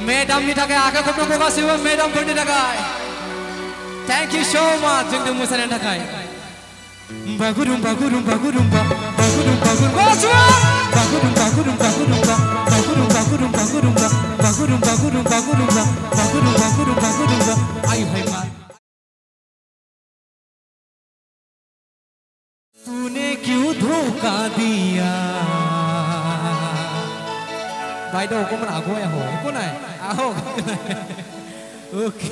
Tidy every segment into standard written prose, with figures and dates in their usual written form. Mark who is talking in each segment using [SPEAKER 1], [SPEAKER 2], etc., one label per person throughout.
[SPEAKER 1] Madamनि थाखाय आखाइ खबनो गासिबो मेडामफोरनि थाखाय थैंक यू सो मच जोंजों मोसानायनि थाखाय बागुरुम्बा गुरुम्बा गुरुम्बा बागुरुम्बा गुरुम्बा बागुरुम्बा गुरुम्बा गुरुम्बा बागुरुम्बा गुरुम्बा गुरुम्बा बागुरुम्बा गुरुम्बा गुरुम्बा बागुरुम्बा गुरुम्बा गुरुम्बा आयु है मा तूने क्यों धोखा दिया भाई दो को मन आगो या हो को ना आहो ओके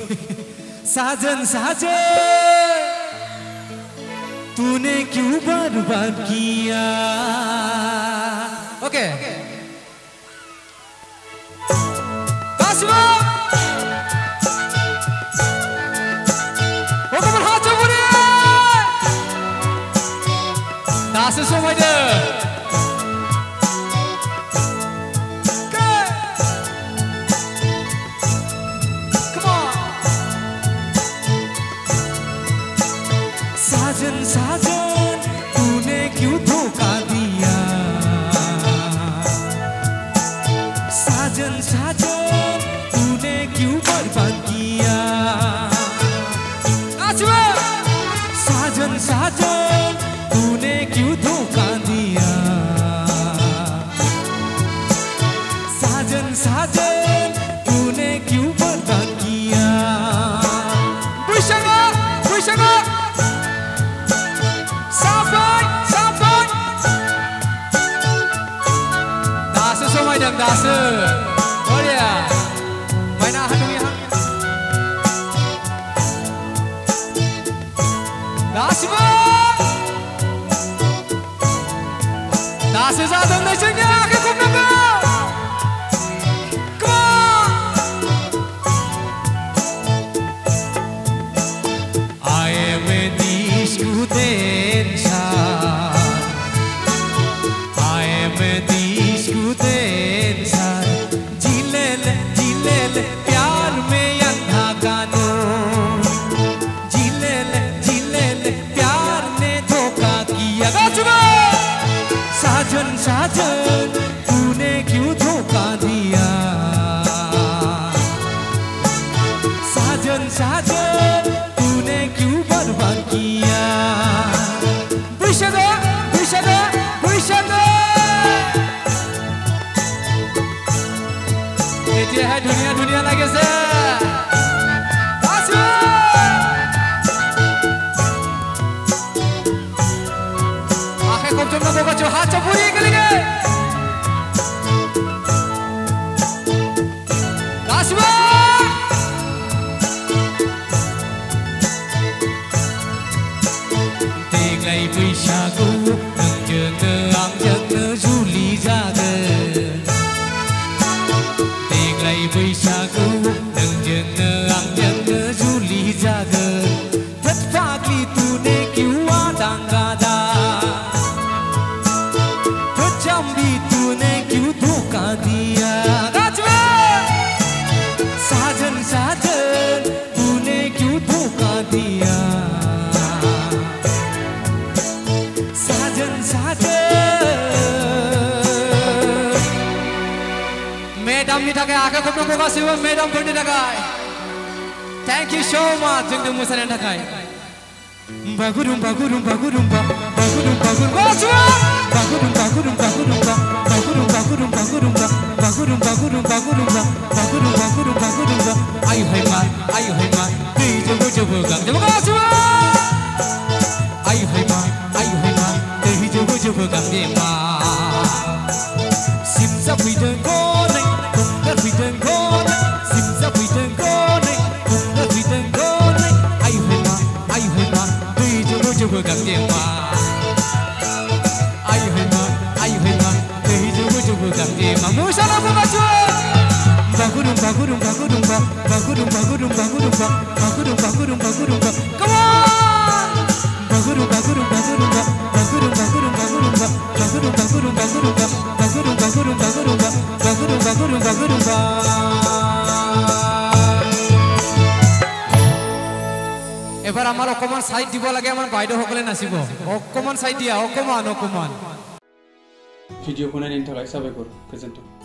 [SPEAKER 1] साजन साजन तूने क्यों बर्बाद किया okay Kasih Hukuman hancur budi Tak sesuai deh साजन साजन तूने क्यों धोखा दिया साजन साजन तूने क्यों बर्बाद किया साजन साजन तूने क्यों धोखा दिया साजन साजन तूने क्यों बर्बाद किया Semua yang dasar, oh ya, mana hadu yang dasar, dasar zadang nasinya aku kumpulan. I am a disco I am a disco जिलेल जिलेल प्यार में अंधा कानून जिलेल जिलेल प्यार ने धोखा किया साजन साजन तूने क्यों धोखा दिया साजन साजन तूने क्यों बर्बाद किया बुशदा बुशदा बुशदा ये है दुनिया दुनिया लगे से आखे को चुनना होगा जो हाथ चपूरी के लिए काशवा देगलाई बैसागु नोंजोंनो आंजोंनो जुलि जागोन बैसागु नोंजोंनो आंजोंनो जुलि जागोन थोद फाग्लि तूने क्यों आदां गादा थोद जाम्बी तूने क्यों धोखा दिया साजन साजन तूने क्यों धोखा दिया साजन साजन Madamni थाखाय आखाइ खबनो गासिबो मेडामफोरनि थाखाय थैंक यू सो मच जोंजों मोसानायनि थाखाय बागुरुम्बा गुरुम्बा गुरुम्बा बागुरुम्बा गुरुम्बा बागुरुम्बा गुरुम्बा गुरुम्बा बागुरुम्बा गुरुम्बा गुरुम्बा बागुरुम्बा गुरुम्बा गुरुम्बा बागुरुम्बा गुरुम्बा गुरुम्बा आयु है मा दै जोबो जोबो गांजोबो गासिबो आयु है मा दै जोबो जोबो गांजेमा सिमजा फैदों गनै गंगार फैदों गनै सिमजा फैदों गनै गंगार फैदों गनै आयु है मा दै जोबो जोबो गांजेमा आयु है मा दै जोबो जोबो गांजेमा मोसाना बुंगासिनो बागुरुम्बा गुरुम्बा गुरुम्बा बागुरुम्बा गुरुम्बा गुरुम्बा बागुरुम्बा गुरुम्बा गुरुम्बा come on बागुरुम्बा गुरुम्बा गुरुम्बा बागुरुम्बा गुरुम्बा गुरुम्बा बागुरुम्बा गुरुम्बा गुरुम्बा बागुरुम्बा गुरुम्बा गुरुम्बा बागुरुम्बा गुरुम्बा गुरुम्बा এবার আমার অকমান সাইড দিব লাগে আমার বাইরে সকলে নাচিব অকমান সাইড দিয়া অকমান ভিডিও বনাইনি থাকায় সাবাইকৰ गोजोन्थों